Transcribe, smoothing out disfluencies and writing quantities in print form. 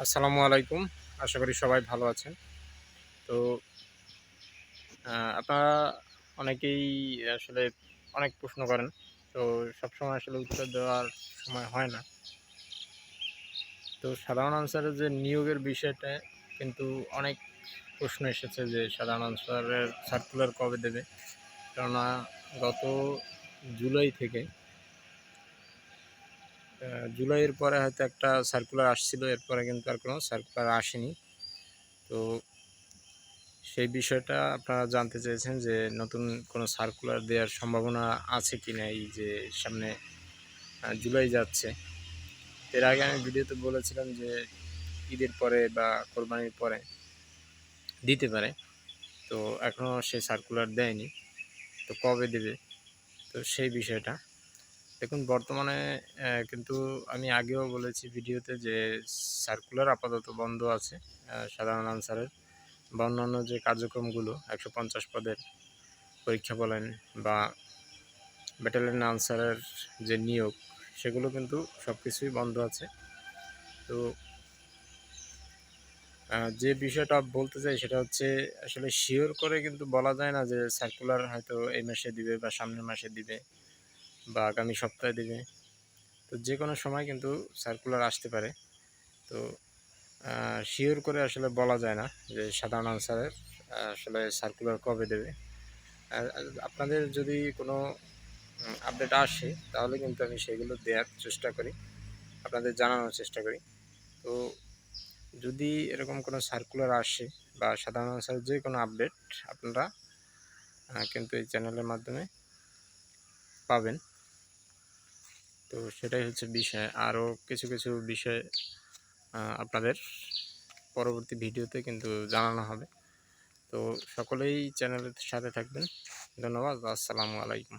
আসসালামু আলাইকুম। আশা করি সবাই ভালো আছেন। তো আপনারা অনেকেই আসলে অনেক প্রশ্ন করেন। তো সবসময় আসলে উত্তর দেওয়ার সময় হয় না। তো সাধারণ আনসারের যে নিয়োগের বিষয়টা কিন্তু অনেক প্রশ্ন এসেছে যে সাধারণ আনসারের সার্কুলার কবে দেবে? কেননা গত জুলাই থেকে জুলাইয়ের পরে হয়তো একটা সার্কুলার আসছিল। এরপরে কিন্তু আর কোনো সার্কুলার আসেনি। তো সেই বিষয়টা আপনারা জানতে চেয়েছেন যে নতুন কোনো সার্কুলার দেওয়ার সম্ভাবনা আছে কিনা এই যে সামনে জুলাই যাচ্ছে। এর আগে আমি ভিডিওতে বলেছিলাম যে ঈদের পরে বা কোরবানির পরে দিতে পারে। তো এখনও সেই সার্কুলার দেয়নি। তো কবে দেবে? তো সেই বিষয়টা দেখুন বর্তমানে কিন্তু আমি আগেও বলেছি ভিডিওতে যে সার্কুলার আপাতত বন্ধ আছে সাধারণ আনসারের বা অন্যান্য যে কার্যক্রমগুলো ১৫০ পদের পরীক্ষা বলেন বা ব্যাটালিয়ন আনসারের যে নিয়োগ সেগুলো কিন্তু সব কিছুই বন্ধ আছে। তো যে বিষয়টা বলতে চাই সেটা হচ্ছে আসলে শিওর করে কিন্তু বলা যায় না যে সার্কুলার হয়তো এই মাসে দিবে বা সামনের মাসে দিবে বা আগামী সপ্তাহে দিবে। তো যে কোনো সময় কিন্তু সার্কুলার আসতে পারে। তো শিওর করে আসলে বলা যায় না যে সাধারণ আনসারের আসলে সার্কুলার কবে দেবে। আর আপনাদের যদি কোনো আপডেট আসে তাহলে কিন্তু আমি সেগুলো দেওয়ার চেষ্টা করি, আপনাদের জানানোর চেষ্টা করি। তো যদি এরকম কোনো সার্কুলার আসে বা সাধারণ মানুষের যে কোনো আপডেট আপনারা কিন্তু এই চ্যানেলের মাধ্যমে পাবেন। তো সেটাই হচ্ছে বিষয়। আরও কিছু কিছু বিষয় আপনাদের পরবর্তী ভিডিওতে কিন্তু জানানো হবে। তো সকলেই চ্যানেলের সাথে থাকবেন। ধন্যবাদ। আসসালামু আলাইকুম।